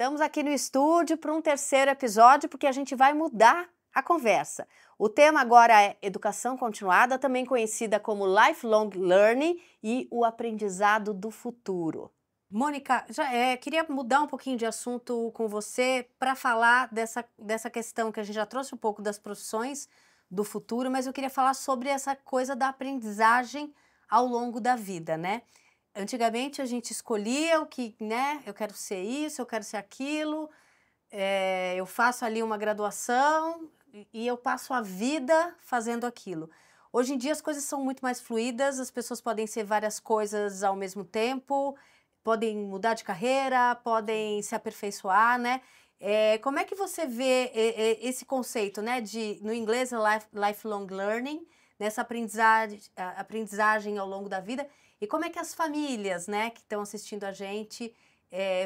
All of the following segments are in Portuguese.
Estamos aqui no estúdio para um terceiro episódio, porque a gente vai mudar a conversa. O tema agora é educação continuada, também conhecida como lifelong learning e o aprendizado do futuro. Mônica, queria mudar um pouquinho de assunto com você para falar dessa questão que a gente já trouxe um pouco das profissões do futuro, mas eu queria falar sobre essa coisa da aprendizagem ao longo da vida, né? Antigamente a gente escolhia o que, né? Eu quero ser isso, eu quero ser aquilo, eu faço ali uma graduação e eu passo a vida fazendo aquilo. Hoje em dia as coisas são muito mais fluídas, as pessoas podem ser várias coisas ao mesmo tempo, podem mudar de carreira, podem se aperfeiçoar, né? Como é que você vê esse conceito, né? No inglês é lifelong learning, nessa aprendizagem ao longo da vida, e como é que as famílias, né, que estão assistindo a gente,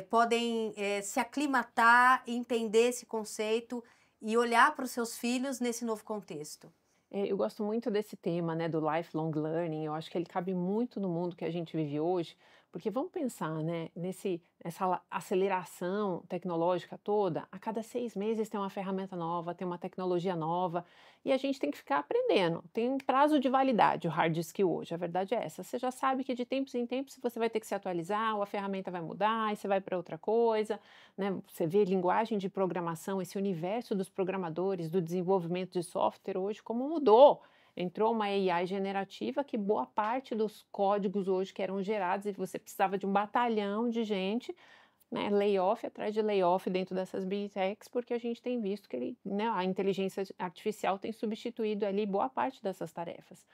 podem se aclimatar, entender esse conceito e olhar para os seus filhos nesse novo contexto? Eu gosto muito desse tema, né, do lifelong learning. Eu acho que ele cabe muito no mundo que a gente vive hoje, porque vamos pensar, né, nessa aceleração tecnológica toda. A cada 6 meses tem uma ferramenta nova, tem uma tecnologia nova, e a gente tem que ficar aprendendo. Tem um prazo de validade, o hard skill hoje. A verdade é essa. Você já sabe que de tempos em tempos você vai ter que se atualizar, ou a ferramenta vai mudar, e você vai para outra coisa, né? Você vê linguagem de programação, esse universo dos programadores, do desenvolvimento de software hoje, como mudou. Entrou uma AI generativa que boa parte dos códigos hoje que eram gerados e você precisava de um batalhão de gente, né, layoff atrás de layoff dentro dessas big techs, porque a gente tem visto que né, a inteligência artificial tem substituído ali boa parte dessas tarefas.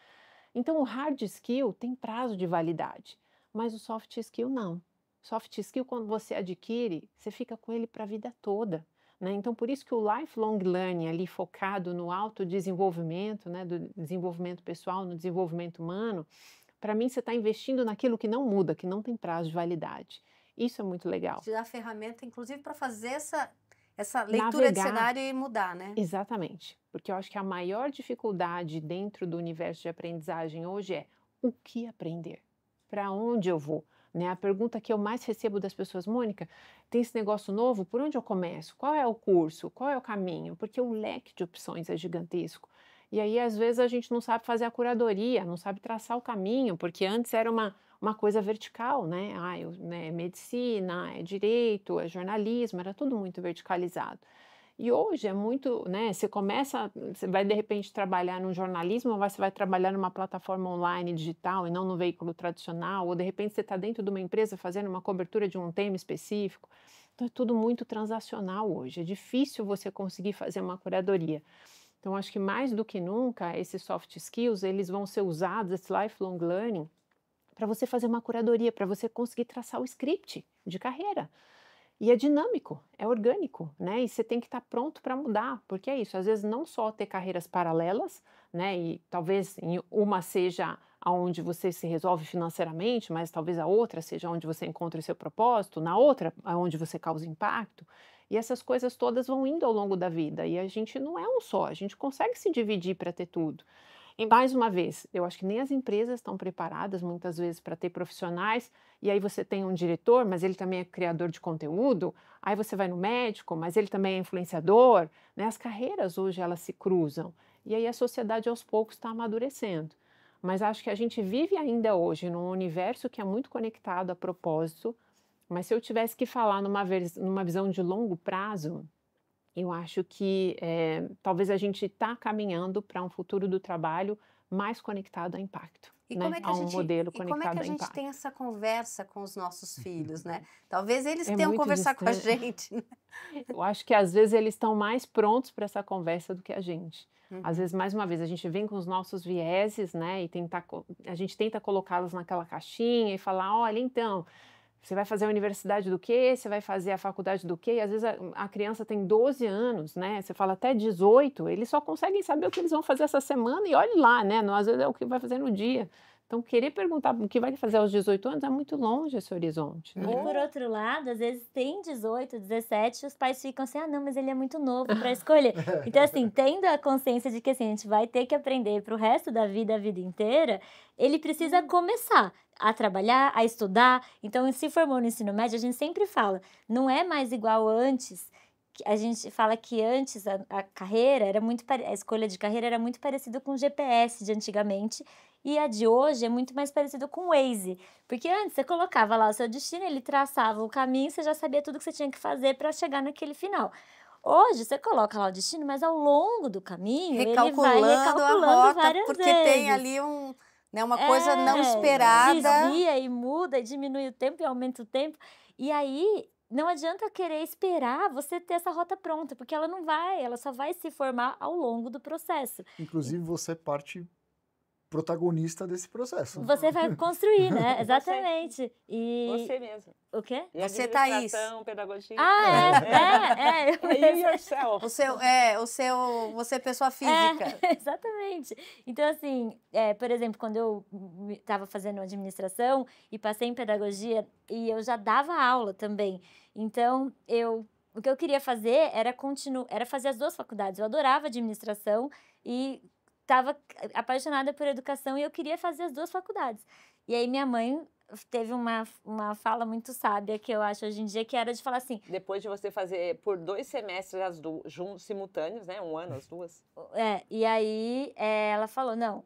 Então o hard skill tem prazo de validade, mas o soft skill não. Soft skill, quando você adquire, você fica com ele para a vida toda, né? Então, por isso que o lifelong learning ali focado no autodesenvolvimento, né, do desenvolvimento pessoal, no desenvolvimento humano, para mim você está investindo naquilo que não muda, que não tem prazo de validade. Isso é muito legal. Te dá ferramenta, inclusive, para fazer essa leitura de Navegar, cenário e mudar, né? exatamente, porque eu acho que a maior dificuldade dentro do universo de aprendizagem hoje é o que aprender, para onde eu vou, né? A pergunta que eu mais recebo das pessoas: Mônica, tem esse negócio novo, por onde eu começo? Qual é o curso? Qual é o caminho? Porque o leque de opções é gigantesco. E aí, às vezes, a gente não sabe fazer a curadoria, não sabe traçar o caminho, porque antes era uma coisa vertical, né? Né, é medicina, é direito, é jornalismo, era tudo muito verticalizado. E hoje é muito, né? Você vai de repente trabalhar no jornalismo, ou você vai trabalhar numa plataforma online digital e não no veículo tradicional, ou de repente você está dentro de uma empresa fazendo uma cobertura de um tema específico. Então é tudo muito transacional hoje. É difícil você conseguir fazer uma curadoria. Então acho que mais do que nunca esses soft skills eles vão ser usados, esse lifelong learning, para você fazer uma curadoria, para você conseguir traçar o script de carreira. E é dinâmico, é orgânico, né? E você tem que estar pronto para mudar, porque é isso, às vezes não só ter carreiras paralelas, né? E talvez uma seja aonde você se resolve financeiramente, mas talvez a outra seja onde você encontra o seu propósito, na outra aonde você causa impacto. E essas coisas todas vão indo ao longo da vida. E a gente não é um só, a gente consegue se dividir para ter tudo. E mais uma vez, eu acho que nem as empresas estão preparadas muitas vezes para ter profissionais, e aí você tem um diretor, mas ele também é criador de conteúdo, aí você vai no médico, mas ele também é influenciador, né? As carreiras hoje elas se cruzam, e aí a sociedade aos poucos está amadurecendo. Mas acho que a gente vive ainda hoje num universo que é muito conectado a propósito, mas se eu tivesse que falar numa visão de longo prazo, eu acho que talvez a gente está caminhando para um futuro do trabalho mais conectado a impacto, E né? A um modelo como é que conectado a a gente tem impacto. essa conversa com os nossos filhos, né? Talvez eles É tenham muito conversar com a distante. gente, né? Eu acho que às vezes eles estão mais prontos para essa conversa do que a gente. Às Uhum. vezes, mais uma vez, a gente vem com os nossos vieses, né? E a gente tenta colocá-los naquela caixinha e falar: olha, então, você vai fazer a universidade do quê? Você vai fazer a faculdade do quê? E às vezes a criança tem 12 anos, né? Você fala até 18, eles só conseguem saber o que eles vão fazer essa semana e olhe lá, né? Não, às vezes é o que vai fazer no dia. Então, querer perguntar o que vai fazer aos 18 anos é muito longe esse horizonte, E né? por outro lado, às vezes tem 18, 17, os pais ficam assim: "Ah, não, mas ele é muito novo para escolher". Então, assim, tendo a consciência de que, assim, a gente vai ter que aprender para o resto da vida, a vida inteira, ele precisa começar. a trabalhar, a estudar. Então, se formou no ensino médio, a gente sempre fala, não é mais igual antes. A gente fala que antes a carreira era muito a escolha de carreira era muito parecida com o GPS de antigamente e a de hoje é muito mais parecida com o Waze, porque antes você colocava lá o seu destino, ele traçava o caminho, você já sabia tudo que você tinha que fazer para chegar naquele final. Hoje você coloca lá o destino, mas ao longo do caminho ele vai recalculando a rota, várias porque vezes. tem ali uma coisa não esperada. Desvia e muda, e diminui o tempo e aumenta o tempo. E aí não adianta querer esperar você ter essa rota pronta, porque ela não vai, ela só vai se formar ao longo do processo. Inclusive, você é parte protagonista desse processo. Você vai construir, né? Exatamente. Você mesmo. O quê? E Você, Thaís. Pedagogia. You yourself. Você é pessoa física. Exatamente. Então, assim, por exemplo, quando eu estava fazendo administração e passei em pedagogia, e eu já dava aula também. Então, o que eu queria fazer era fazer as duas faculdades. Eu adorava administração e estava apaixonada por educação e eu queria fazer as duas faculdades. E aí minha mãe teve uma fala muito sábia que eu acho hoje em dia, que era de falar assim... Depois de você fazer por 2 semestres as juntos, simultâneos, né? 1 ano, as duas. E aí ela falou, não,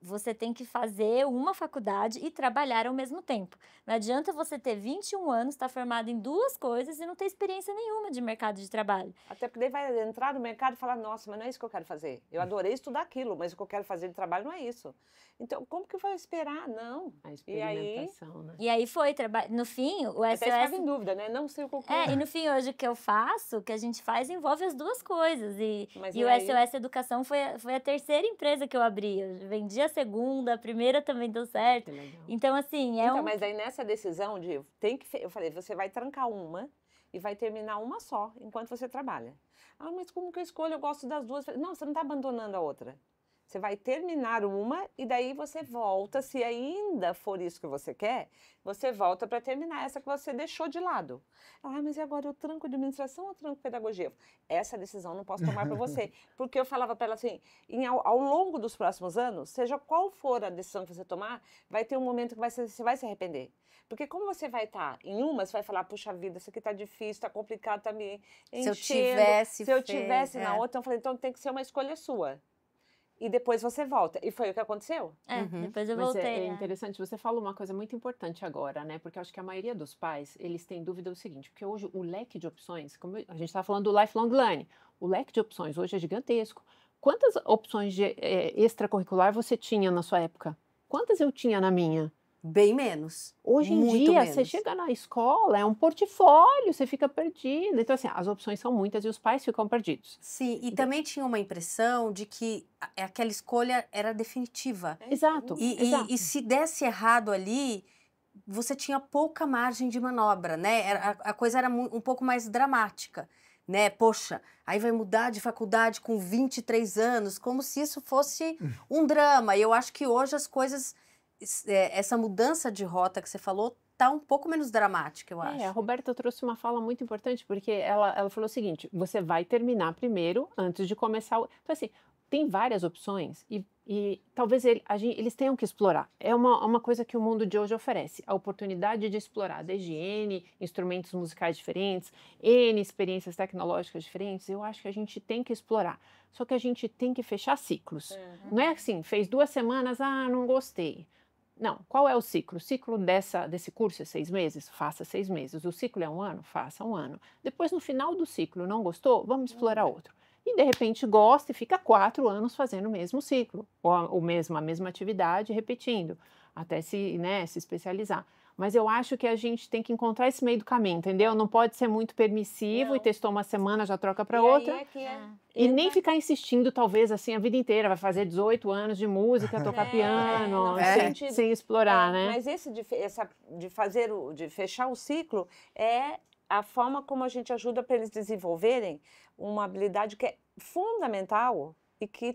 você tem que fazer uma faculdade e trabalhar ao mesmo tempo. Não adianta você ter 21 anos, estar formado em 2 coisas e não ter experiência nenhuma de mercado de trabalho. Até porque daí vai entrar no mercado e falar, nossa, mas não é isso que eu quero fazer. Eu adorei estudar aquilo, mas o que eu quero fazer de trabalho não é isso. Então, como que eu vou esperar? Não. A experimentação, né? E aí foi, no fim, o SOS... Até estava em dúvida, né? Não sei o que eu quero. E no fim, hoje, o que eu faço, o que a gente faz, envolve as duas coisas. E o SOS Educação foi a 3ª empresa que eu abri. Eu vendi a 2ª, a 1ª também deu certo. Então, assim, Mas aí nessa decisão de... eu falei, você vai trancar uma e vai terminar uma só, enquanto você trabalha. Ah, mas como que eu escolho? Eu gosto das duas. Não, você não está abandonando a outra. Você vai terminar uma e daí você volta, se ainda for isso que você quer, você volta para terminar essa que você deixou de lado. Ah, mas e agora eu tranco administração ou tranco pedagogia? Essa decisão eu não posso tomar para você. Porque eu falava para ela assim, ao longo dos próximos anos, seja qual for a decisão que você tomar, vai ter um momento que você vai se arrepender. Porque como você vai estar em uma, você vai falar, puxa vida, isso aqui tá difícil, tá complicado, tá me enchendo. Se eu tivesse na outra, eu falei, então tem que ser uma escolha sua. E depois você volta. E foi o que aconteceu? Depois eu voltei. Mas é interessante, você falou uma coisa muito importante agora, né? Porque eu acho que a maioria dos pais, eles têm dúvida do seguinte, porque hoje o leque de opções, como a gente estava falando do lifelong learning, o leque de opções hoje é gigantesco. Quantas opções de extracurricular você tinha na sua época? Quantas eu tinha na minha? Bem menos. Hoje em dia, você chega na escola, é um portfólio, você fica perdido. Então, assim, as opções são muitas e os pais ficam perdidos. Sim, e também tinha uma impressão de que aquela escolha era definitiva. Exato. E se desse errado ali, você tinha pouca margem de manobra, né? A coisa era um pouco mais dramática, né? Poxa, aí vai mudar de faculdade com 23 anos, como se isso fosse um drama. E eu acho que hoje as coisas... essa mudança de rota que você falou está um pouco menos dramática, eu acho. A Roberta trouxe uma fala muito importante, porque ela falou o seguinte, você vai terminar primeiro antes de começar. Então, assim, tem várias opções e talvez eles tenham que explorar. É uma coisa que o mundo de hoje oferece, a oportunidade de explorar desde N instrumentos musicais diferentes, N experiências tecnológicas diferentes. Eu acho que a gente tem que explorar. Só que a gente tem que fechar ciclos. Não é assim, fez 2 semanas, não gostei. Não, qual é o ciclo? O ciclo desse curso é 6 meses? Faça 6 meses. O ciclo é 1 ano? Faça 1 ano. Depois, no final do ciclo, não gostou? Vamos explorar outro. E, de repente, gosta e fica 4 anos fazendo o mesmo ciclo, ou a mesma atividade, repetindo, até se especializar. Mas eu acho que a gente tem que encontrar esse meio do caminho, entendeu? Não pode ser muito permissivo e testou uma semana, já troca para outra. E nem ficar insistindo, talvez, assim, a vida inteira. Vai fazer 18 anos de música, tocar piano, sem explorar, né? Mas esse de fechar o ciclo é a forma como a gente ajuda para eles desenvolverem uma habilidade que é fundamental e que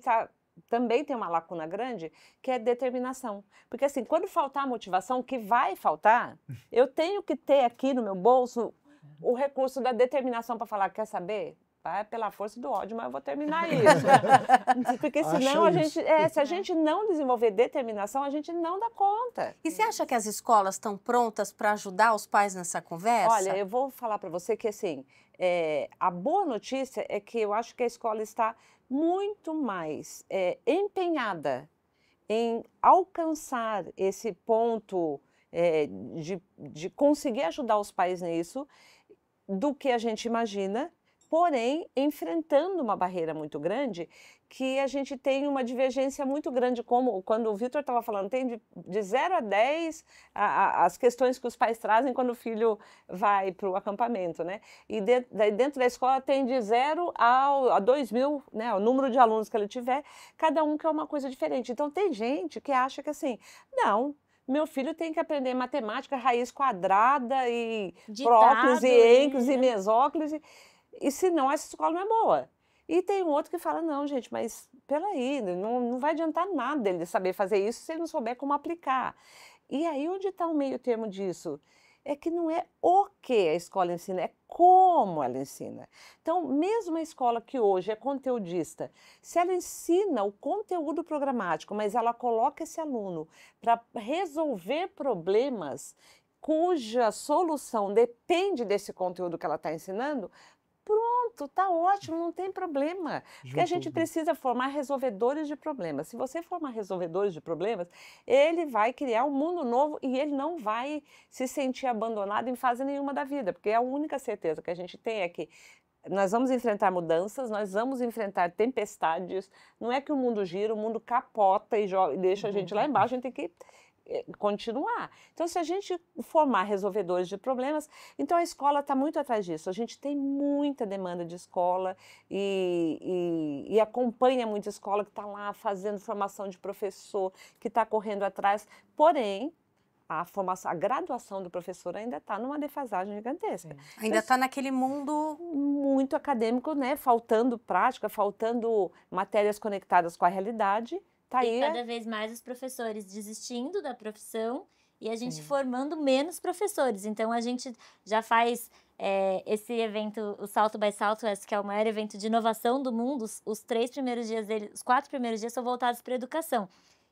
também tem uma lacuna grande, que é determinação. Porque assim, quando faltar a motivação, que vai faltar, eu tenho que ter aqui no meu bolso o recurso da determinação para falar, quer saber? vai pela força do ódio, mas eu vou terminar isso. Porque senão se a gente não desenvolver determinação, a gente não dá conta. E você acha que as escolas estão prontas para ajudar os pais nessa conversa? Olha, eu vou falar para você que assim, a boa notícia é que eu acho que a escola está muito mais empenhada em alcançar esse ponto de conseguir ajudar os pais nisso do que a gente imagina, porém enfrentando uma barreira muito grande, que a gente tem uma divergência muito grande, como quando o Vitor estava falando, tem de 0 a 10 as questões que os pais trazem quando o filho vai para o acampamento, né? E dentro da escola tem de 0 a 2.000, né? O número de alunos que ele tiver, cada um quer uma coisa diferente. Então tem gente que acha que assim, não, meu filho tem que aprender matemática, raiz quadrada e próclise, e ênclise e mesóclise, e senão essa escola não é boa. E tem um outro que fala, não, gente, mas peraí, não vai adiantar nada ele saber fazer isso se ele não souber como aplicar. E aí onde está o meio termo disso? É que não é o que a escola ensina, é como ela ensina. Então, mesmo a escola que hoje é conteudista, se ela ensina o conteúdo programático, mas ela coloca esse aluno para resolver problemas cuja solução depende desse conteúdo que ela está ensinando, pronto, tá ótimo, não tem problema. Porque a gente precisa formar resolvedores de problemas. Se você formar resolvedores de problemas, ele vai criar um mundo novo e ele não vai se sentir abandonado em fase nenhuma da vida. Porque a única certeza que a gente tem é que nós vamos enfrentar mudanças, nós vamos enfrentar tempestades. Não é que o mundo gira, o mundo capota e deixa a gente lá embaixo, a gente tem que continuar. Então, se a gente formar resolvedores de problemas, então a escola está muito atrás disso. A gente tem muita demanda de escola e acompanha muita escola que está lá fazendo formação de professor, que está correndo atrás. Porém, a graduação do professor ainda está numa defasagem gigantesca. Ainda está naquele mundo muito acadêmico, né? Faltando prática, faltando matérias conectadas com a realidade. Tá e cada vez mais os professores desistindo da profissão e a gente formando menos professores. Então, a gente já faz esse evento, o Salto by Southwest, que é o maior evento de inovação do mundo. Os 4 primeiros dias são voltados para a educação.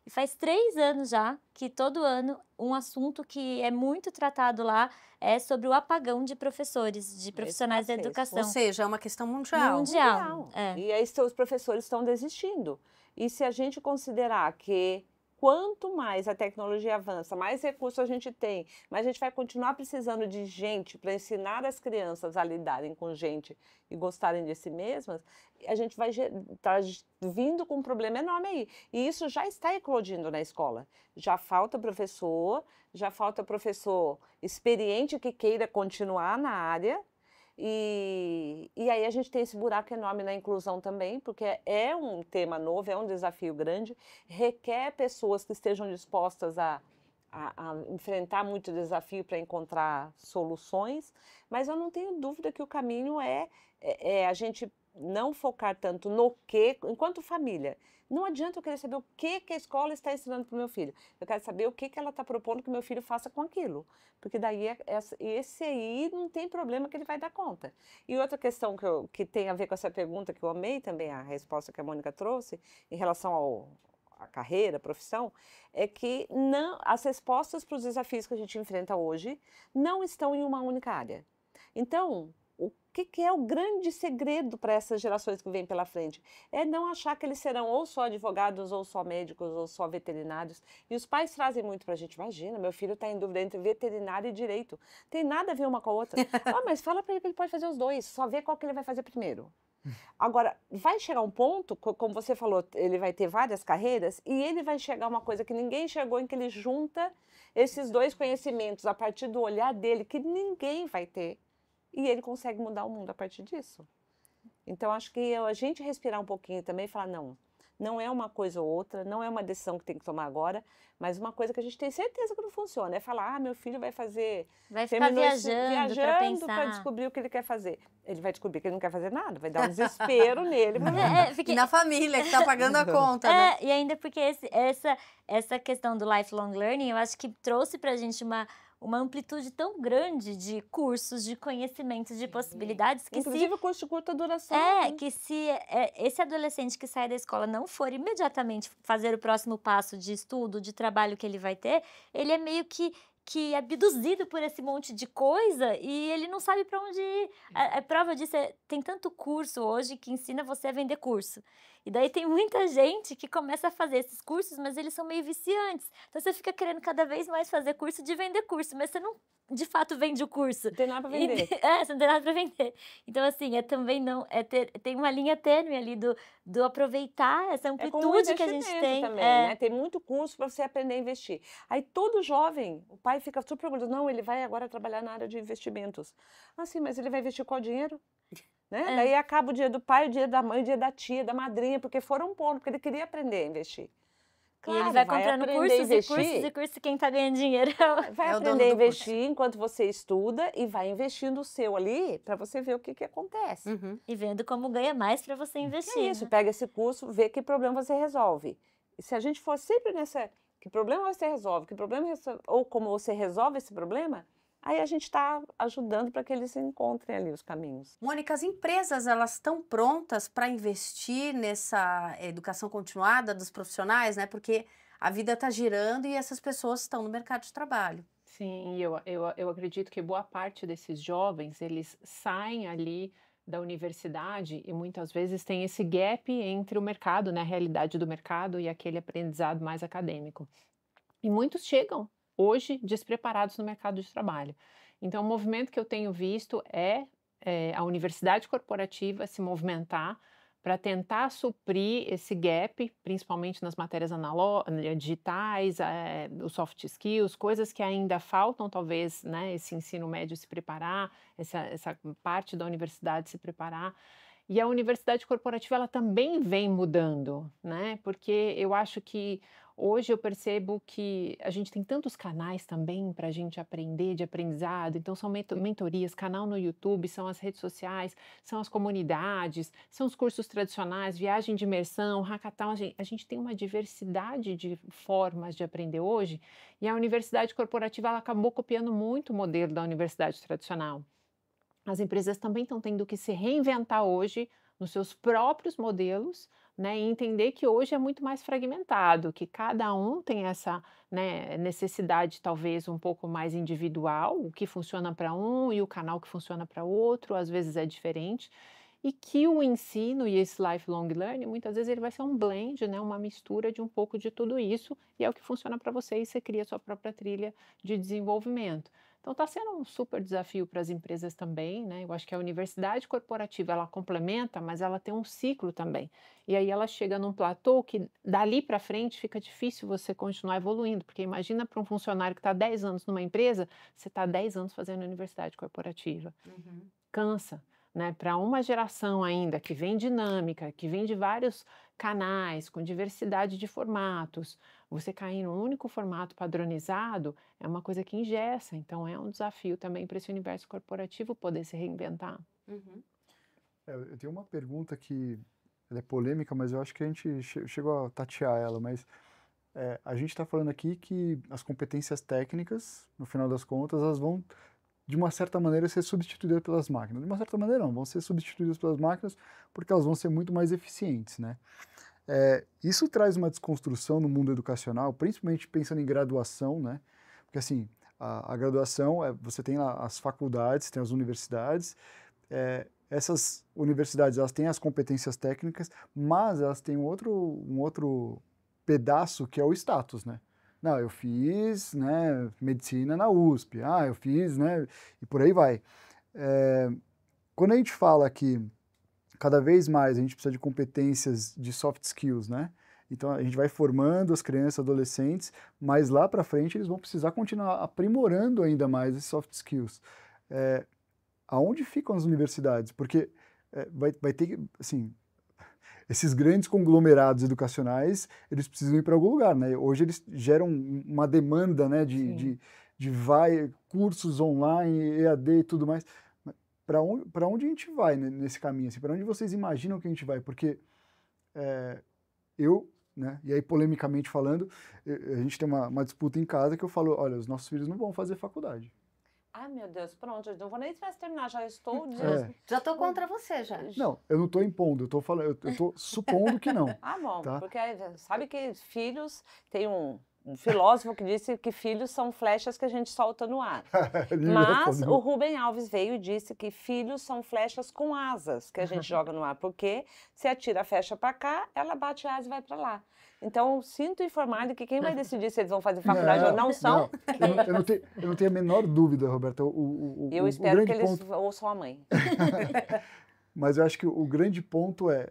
E faz 3 anos já que todo ano um assunto que é muito tratado lá é sobre o apagão de professores, de profissionais da educação. Ou seja, é uma questão mundial. Mundial. E aí os professores estão desistindo. E se a gente considerar que quanto mais a tecnologia avança, mais recursos a gente tem, mas a gente vai continuar precisando de gente para ensinar as crianças a lidarem com gente e gostarem de si mesmas, a gente vai estar vindo com um problema enorme aí. E isso já está eclodindo na escola. Já falta professor experiente que queira continuar na área. E aí a gente tem esse buraco enorme na inclusão também, porque é um tema novo, é um desafio grande, requer pessoas que estejam dispostas a enfrentar muito desafio para encontrar soluções, mas eu não tenho dúvida que o caminho é a gente não focar tanto no que, enquanto família. Não adianta eu querer saber o que a escola está ensinando para o meu filho. Eu quero saber o que ela está propondo que o meu filho faça com aquilo. Porque daí esse aí não tem problema que ele vai dar conta. E outra questão que tem a ver com essa pergunta, que eu amei também a resposta que a Mônica trouxe, em relação à carreira, à profissão, é que as respostas para os desafios que a gente enfrenta hoje não estão em uma única área. Então, o que é o grande segredo para essas gerações que vêm pela frente? É não achar que eles serão ou só advogados, ou só médicos, ou só veterinários. E os pais trazem muito para a gente. Imagina, meu filho está em dúvida entre veterinário e direito. Tem nada a ver uma com a outra. Mas fala para ele que ele pode fazer os dois. Só vê qual que ele vai fazer primeiro. Agora, vai chegar um ponto, como você falou, ele vai ter várias carreiras, e ele vai chegar a uma coisa que ninguém chegou, em que ele junta esses dois conhecimentos a partir do olhar dele, que ninguém vai ter. E ele consegue mudar o mundo a partir disso. Então, acho que a gente respirar um pouquinho também e falar, não é uma coisa ou outra, não é uma decisão que tem que tomar agora, mas uma coisa que a gente tem certeza que não funciona. É falar, meu filho vai fazer... Vai ficar viajando para descobrir o que ele quer fazer. Ele vai descobrir que ele não quer fazer nada, vai dar um desespero nele. E na família que está pagando a conta, né? E ainda porque essa questão do lifelong learning, eu acho que trouxe para a gente uma amplitude tão grande de cursos, de conhecimentos, de possibilidades, que Inclusive o curso de curta duração. que se esse adolescente que sai da escola não for imediatamente fazer o próximo passo de estudo, de trabalho que ele vai ter, ele é meio que abduzido por esse monte de coisa e ele não sabe para onde ir. A prova disso tem tanto curso hoje que ensina você a vender curso. E daí tem muita gente que começa a fazer esses cursos, mas eles são meio viciantes. Então você fica querendo cada vez mais fazer curso de vender curso, mas você não de fato vende o curso. Não tem nada para vender. Você não tem nada para vender. Então, assim, também não. Tem uma linha tênue ali do aproveitar essa É como um amplitude que a gente investimento tem. também, né? Tem muito curso para você aprender a investir. Aí todo jovem, o pai fica super orgulhoso. Não, ele vai agora trabalhar na área de investimentos. Ah, sim, mas ele vai investir qual dinheiro? Né? Daí acaba o dia do pai, o dia da mãe, o dia da tia, da madrinha, porque foram pondo, porque ele queria aprender a investir. E ele vai comprando aprender a cursos e investir. cursos e cursos, e quem tá ganhando dinheiro Vai É o dono aprender a do curso. investir enquanto você estuda e vai investindo o seu ali para você ver o que acontece. Uhum. e vendo como ganha mais para você Que investir. é isso, né? pega esse curso, vê que problema você resolve. E se a gente for sempre nessa, que problema você resolve, ou como você resolve esse problema, aí a gente está ajudando para que eles encontrem ali os caminhos. Mônica, as empresas elas estão prontas para investir nessa educação continuada dos profissionais, né? Porque a vida está girando e essas pessoas estão no mercado de trabalho. Sim, e eu acredito que boa parte desses jovens, eles saem ali da universidade e muitas vezes tem esse gap entre o mercado, né, a realidade do mercado e aquele aprendizado mais acadêmico. E muitos chegam hoje despreparados no mercado de trabalho. Então, o movimento que eu tenho visto é a universidade corporativa se movimentar para tentar suprir esse gap, principalmente nas matérias digitais, os soft skills, coisas que ainda faltam, talvez, né, esse ensino médio se preparar, essa parte da universidade se preparar. E a universidade corporativa, ela também vem mudando, né? Porque eu acho que hoje eu percebo que a gente tem tantos canais também para a gente aprender, de aprendizado. Então, são mentorias, canal no YouTube, são as redes sociais, são as comunidades, são os cursos tradicionais, viagem de imersão, hackathon. A gente tem uma diversidade de formas de aprender hoje. E a universidade corporativa, ela acabou copiando muito o modelo da universidade tradicional. As empresas também estão tendo que se reinventar hoje nos seus próprios modelos, né, e entender que hoje é muito mais fragmentado, que cada um tem essa, né, necessidade talvez um pouco mais individual, o que funciona para um e o canal que funciona para outro, às vezes é diferente, e que o ensino e esse lifelong learning, muitas vezes ele vai ser um blend, né, uma mistura de um pouco de tudo isso, e é o que funciona para você e você cria a sua própria trilha de desenvolvimento. Então está sendo um super desafio para as empresas também, né? Eu acho que a universidade corporativa ela complementa, mas ela tem um ciclo também. E aí ela chega num platô que dali para frente fica difícil você continuar evoluindo, porque imagina para um funcionário que está 10 anos numa empresa, você está 10 anos fazendo universidade corporativa. Cansa. Né, para uma geração ainda que vem dinâmica, que vem de vários canais, com diversidade de formatos, você cair num único formato padronizado é uma coisa que engessa, então é um desafio também para esse universo corporativo poder se reinventar. Eu tenho uma pergunta que ela é polêmica, mas eu acho que a gente chegou a tatear ela, mas a gente está falando aqui que as competências técnicas, no final das contas, elas vão de uma certa maneira ser substituídas pelas máquinas. De uma certa maneira não, vão ser substituídas pelas máquinas porque elas vão ser muito mais eficientes, né? Isso traz uma desconstrução no mundo educacional, principalmente pensando em graduação, né? Porque assim, a graduação, você tem lá as faculdades, tem as universidades, essas universidades elas têm as competências técnicas, mas elas têm um outro pedaço que é o status, né? Não, eu fiz, né, medicina na USP, eu fiz, né, e por aí vai. Quando a gente fala que cada vez mais a gente precisa de competências de soft skills, né, então a gente vai formando as crianças, adolescentes, mas lá para frente eles vão precisar continuar aprimorando ainda mais esses soft skills. Aonde ficam as universidades? Porque vai ter que, assim, esses grandes conglomerados educacionais, eles precisam ir para algum lugar, né? Hoje eles geram uma demanda, né, de cursos online, EAD e tudo mais. Para onde a gente vai nesse caminho? Assim, para onde vocês imaginam que a gente vai? Porque eu, né? E aí, polemicamente falando, a gente tem uma disputa em casa que eu falo, olha, os nossos filhos não vão fazer faculdade. Ai, meu Deus, pronto, eu não vou nem terminar, já estou Já tô contra você, já. Não, eu não estou impondo, eu estou falando, eu estou supondo que não. Ah, bom, Tá? porque sabe que filhos, tem um filósofo que disse que filhos são flechas que a gente solta no ar. Mas o Rubem Alves veio e disse que filhos são flechas com asas que a gente joga no ar, porque se atira a flecha para cá, ela bate a asa e vai para lá. Então, sinto informar que quem vai decidir se eles vão fazer faculdade ou não são... Eu não tenho a menor dúvida, Roberta. Eu espero que eles ouçam a mãe. Mas eu acho que o grande ponto é...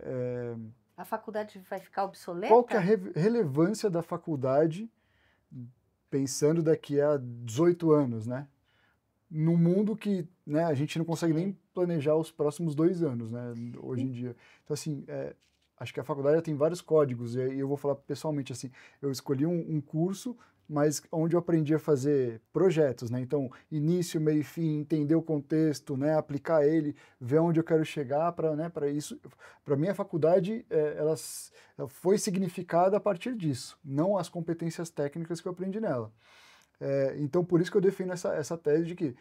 A faculdade vai ficar obsoleta? Qual que é a relevância da faculdade, pensando daqui a 18 anos, né? Num mundo que, né, a gente não consegue nem planejar os próximos 2 anos, né, hoje em dia. Então, assim, acho que a faculdade já tem vários códigos, e eu vou falar pessoalmente, assim, eu escolhi um curso, mas onde eu aprendi a fazer projetos, né? Então, início, meio e fim, entender o contexto, né? Aplicar ele, ver onde eu quero chegar para isso. Para mim, a faculdade, ela foi significada a partir disso, não as competências técnicas que eu aprendi nela. Então, por isso que eu defendo essa tese de que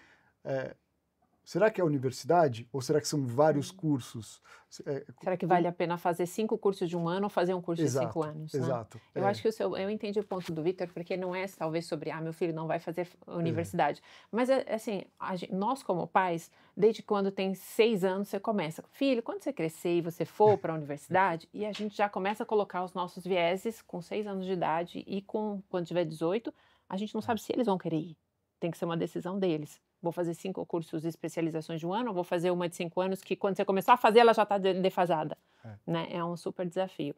será que é a universidade ou será que são vários cursos? Será que vale a pena fazer 5 cursos de 1 ano ou fazer um curso de 5 anos? Né? Exato. Eu acho que eu entendi o ponto do Vitor, porque não é talvez sobre, meu filho não vai fazer universidade. Mas, assim, nós como pais, desde quando tem 6 anos, você começa, filho, quando você crescer e você for para a universidade, e a gente já começa a colocar os nossos vieses com 6 anos de idade e quando tiver 18, a gente não sabe se eles vão querer ir. Tem que ser uma decisão deles. Vou fazer 5 cursos de especializações de 1 ano, ou vou fazer uma de 5 anos que quando você começar a fazer, ela já está defasada. Né? É um super desafio.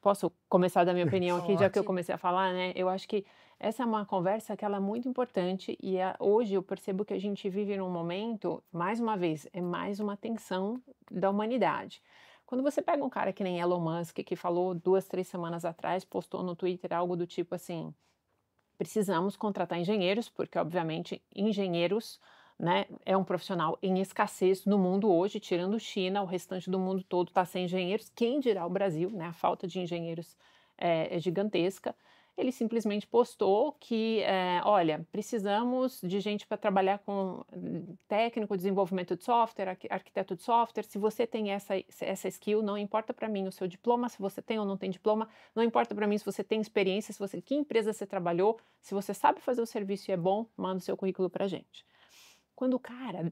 Posso começar da minha opinião aqui, já que eu comecei a falar, né? Eu acho que essa é uma conversa que ela é muito importante e hoje eu percebo que a gente vive num momento, mais uma vez, é mais uma tensão da humanidade. Quando você pega um cara que nem Elon Musk, que falou 2, 3 semanas atrás, postou no Twitter algo do tipo assim, precisamos contratar engenheiros, porque, obviamente, engenheiros, né, é um profissional em escassez no mundo hoje, tirando China, o restante do mundo todo está sem engenheiros. Quem dirá o Brasil, né? A falta de engenheiros é gigantesca. Ele simplesmente postou que, olha, precisamos de gente para trabalhar com técnico, desenvolvimento de software, arquiteto de software. Se você tem essa skill, não importa para mim o seu diploma, se você tem ou não tem diploma, não importa para mim se você tem experiência, que empresa você trabalhou, se você sabe fazer o serviço e é bom, manda o seu currículo para a gente. Quando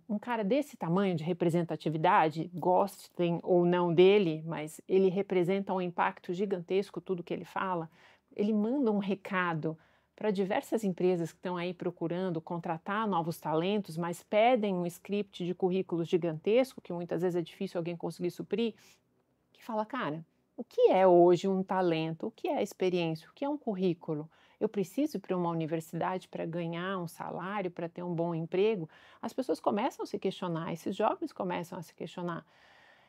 um cara desse tamanho de representatividade, gostem ou não dele, mas ele representa um impacto gigantesco, tudo que ele fala, ele manda um recado para diversas empresas que estão aí procurando contratar novos talentos, mas pedem um script de currículos gigantesco, que muitas vezes é difícil alguém conseguir suprir, que fala, cara, o que é hoje um talento? O que é experiência? O que é um currículo? Eu preciso ir para uma universidade para ganhar um salário, para ter um bom emprego? As pessoas começam a se questionar, esses jovens começam a se questionar.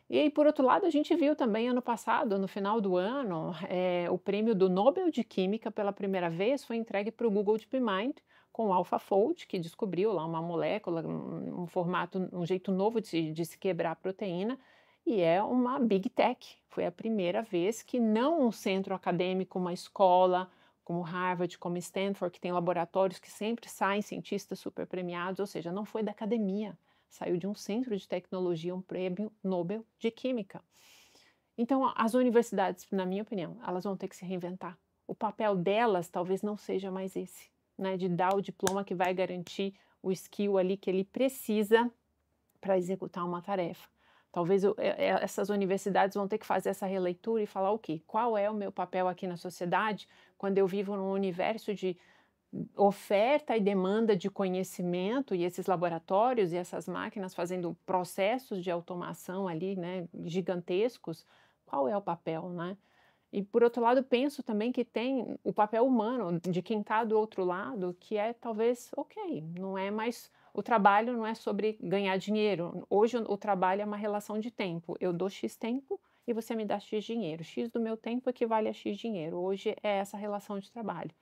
E aí, por outro lado, a gente viu também ano passado, no final do ano, o prêmio do Nobel de Química pela primeira vez foi entregue para o Google DeepMind com o AlphaFold, que descobriu lá uma molécula, um formato, um jeito novo de se quebrar a proteína, e é uma Big Tech. Foi a primeira vez que não um centro acadêmico, uma escola como Harvard, como Stanford, que tem laboratórios que sempre saem cientistas super premiados, ou seja, não foi da academia. Saiu de um centro de tecnologia, um prêmio Nobel de Química. Então, as universidades, na minha opinião, elas vão ter que se reinventar. O papel delas talvez não seja mais esse, né, de dar o diploma que vai garantir o skill ali que ele precisa para executar uma tarefa. Talvez essas universidades vão ter que fazer essa releitura e falar o quê? Qual é o meu papel aqui na sociedade quando eu vivo num universo de oferta e demanda de conhecimento e esses laboratórios e essas máquinas fazendo processos de automação ali, né, gigantescos, qual é o papel, né? E por outro lado, penso também que tem o papel humano de quem está do outro lado, que é talvez, não é mais, o trabalho não é sobre ganhar dinheiro. Hoje o trabalho é uma relação de tempo. Eu dou X tempo e você me dá X dinheiro. X do meu tempo equivale a X dinheiro. Hoje é essa relação de trabalho.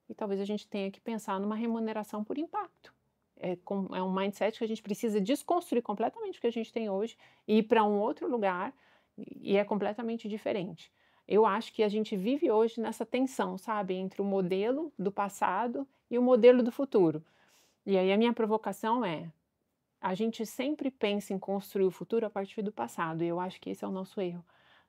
E talvez a gente tenha que pensar numa remuneração por impacto. É um mindset que a gente precisa desconstruir completamente o que a gente tem hoje e ir para um outro lugar, e é completamente diferente. eu acho que a gente vive hoje nessa tensão, sabe, entre o modelo do passado e o modelo do futuro. E aí a minha provocação é: a gente sempre pensa em construir o futuro a partir do passado, e eu acho que esse é o nosso erro.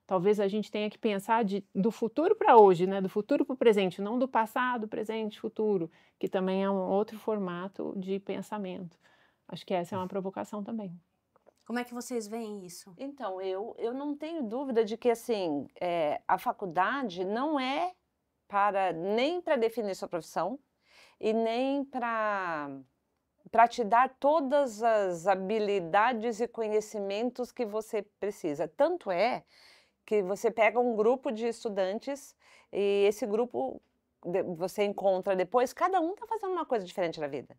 Talvez a gente tenha que pensar do futuro para hoje, né? Do futuro para o presente, não do passado, presente, futuro, que também é um outro formato de pensamento. Acho que essa é uma provocação também. Como é que vocês veem isso? Então, eu não tenho dúvida de que, assim, a faculdade não é nem para definir sua profissão e nem para te dar todas as habilidades e conhecimentos que você precisa. Tanto é que você pega um grupo de estudantes e esse grupo você encontra depois, cada um está fazendo uma coisa diferente na vida.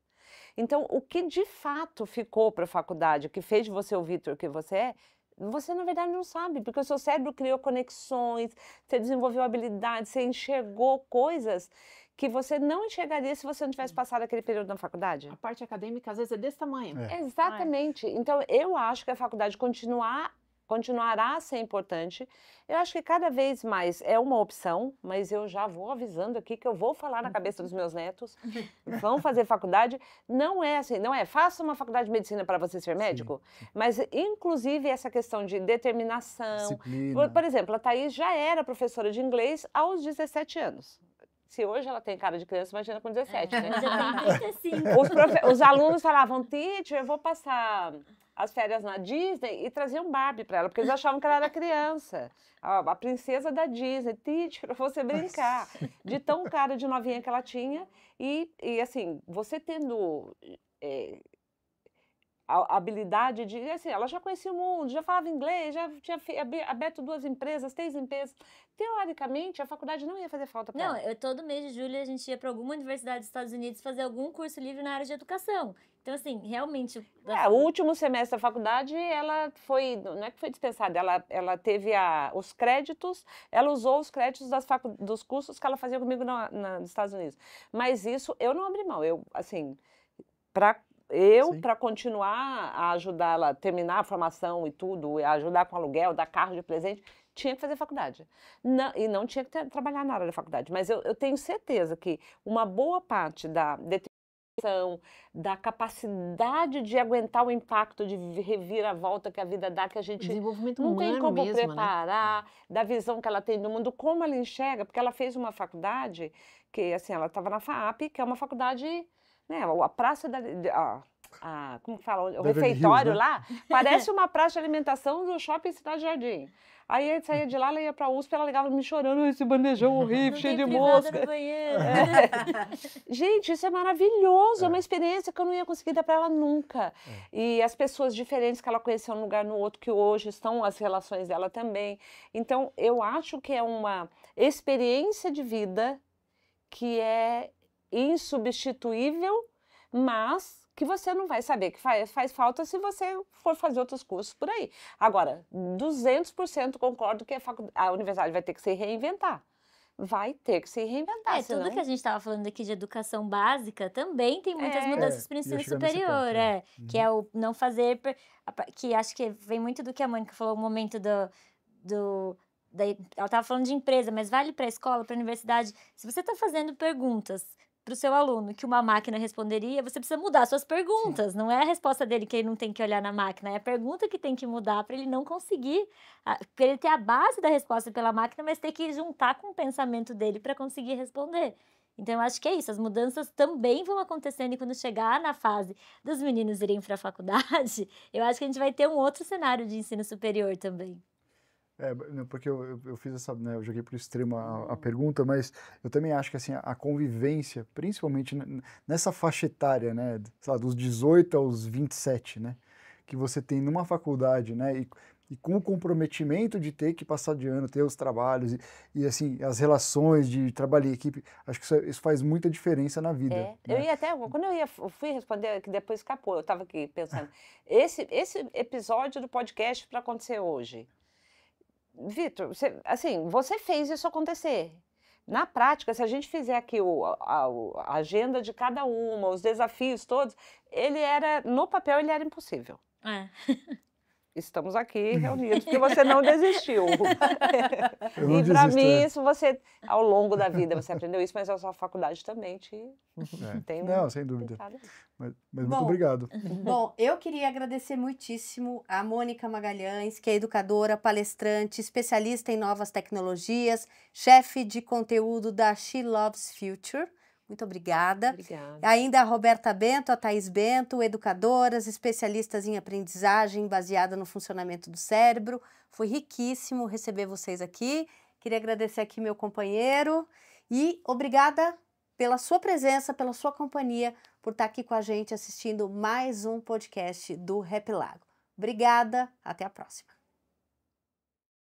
Então, o que de fato ficou para a faculdade, o que fez de você o Vitor que você é, você na verdade não sabe, porque o seu cérebro criou conexões, você desenvolveu habilidades, você enxergou coisas que você não enxergaria se você não tivesse passado aquele período na faculdade. A parte acadêmica, às vezes, é desse tamanho. Exatamente. Então, eu acho que a faculdade continuará a ser importante. Eu acho que cada vez mais é uma opção, mas eu já vou avisando aqui que eu vou falar na cabeça dos meus netos, vão fazer faculdade. Não é assim, não é faça uma faculdade de medicina para você ser médico, mas inclusive essa questão de determinação. Por exemplo, a Thaís já era professora de inglês aos 17 anos. Se hoje ela tem cara de criança, imagina com 17, né? Já tem 35. Os alunos falavam, teacher, eu vou passar as férias na Disney e trazer um Barbie para ela, porque eles achavam que ela era criança. A princesa da Disney, teacher, para você brincar. De tão cara de novinha que ela tinha. E assim, você tendo a habilidade de, assim, ela já conhecia o mundo, já falava inglês, já tinha aberto 2 empresas, 3 empresas. Teoricamente, a faculdade não ia fazer falta para ela. Não, todo mês de julho a gente ia para alguma universidade dos Estados Unidos fazer algum curso livre na área de educação. Então, assim, realmente... O último semestre da faculdade, ela foi, não é que foi dispensada, ela teve os créditos, ela usou os créditos dos cursos que ela fazia comigo nos Estados Unidos. Mas isso, eu não abri mão. Eu, assim, para continuar a ajudar ela a terminar a formação e tudo, ajudar com aluguel, dar carro de presente, tinha que fazer faculdade. E não tinha que trabalhar na área da faculdade. Mas eu tenho certeza que uma boa parte da determinação, da capacidade de aguentar o impacto de reviravolta que a vida dá, que a gente Desenvolvimento não tem humano como mesmo, preparar, da visão que ela tem do mundo, como ela enxerga, porque ela fez uma faculdade que, assim, ela estava na FAAP, que é uma faculdade, né, a praça como fala, o refeitório lá, parece uma praça de alimentação do shopping Cidade Jardim. Aí ele saía de lá, ela ia para a USP, ela ligava me chorando, esse bandejão horrível, cheio de mosca. No banheiro. Gente, isso é maravilhoso, é uma experiência que eu não ia conseguir dar para ela nunca. E as pessoas diferentes que ela conheceu num lugar no outro, que hoje estão as relações dela também. Então, eu acho que é uma experiência de vida que é insubstituível, mas que você não vai saber que faz falta se você for fazer outros cursos por aí. Agora, 200% concordo que a universidade vai ter que se reinventar. Vai ter que se reinventar, senão... Tudo que a gente estava falando aqui de educação básica também tem muitas mudanças para o ensino superior, que é o não fazer, que acho que vem muito do que a Mônica falou, o momento ela estava falando de empresa, mas vale para a escola, para a universidade. Se você está fazendo perguntas para o seu aluno que uma máquina responderia, você precisa mudar suas perguntas. Não é a resposta dele que ele não tem que olhar na máquina, é a pergunta que tem que mudar para ele não conseguir, para ele ter a base da resposta pela máquina, mas ter que juntar com o pensamento dele para conseguir responder. Então, eu acho que é isso, as mudanças também vão acontecendo e quando chegar na fase dos meninos irem para a faculdade, eu acho que a gente vai ter um outro cenário de ensino superior também. Porque eu fiz essa, né, eu joguei para o extremo a pergunta, mas eu também acho que assim, a convivência, principalmente nessa faixa etária, né, sei lá, dos 18 aos 27, né, que você tem numa faculdade, né, e com o comprometimento de ter que passar de ano, ter os trabalhos e assim, as relações de trabalho em equipe, acho que isso faz muita diferença na vida. Né? Eu ia até, quando eu fui responder, que depois escapou, eu estava aqui pensando, esse episódio do podcast para acontecer hoje, Vitor, você fez isso acontecer. Na prática, se a gente fizer aqui a agenda de cada uma, os desafios todos, no papel ele era impossível. estamos aqui reunidos, porque você não desistiu. Eu não E para desisto, mim, é. isso você, ao longo da vida, você aprendeu isso, mas a sua faculdade também te É. tem Não, sem dúvida. explicado isso. Mas muito Bom, obrigado. Bom, eu queria agradecer muitíssimo a Mônica Magalhães, que é educadora, palestrante, especialista em novas tecnologias, chefe de conteúdo da She Loves Future. Muito obrigada. Obrigada. Ainda a Roberta Bento, a Thaís Bento, educadoras, especialistas em aprendizagem baseada no funcionamento do cérebro. Foi riquíssimo receber vocês aqui. Queria agradecer aqui meu companheiro e obrigada pela sua presença, pela sua companhia, por estar aqui com a gente assistindo mais um podcast do Rap Lago. Obrigada, até a próxima.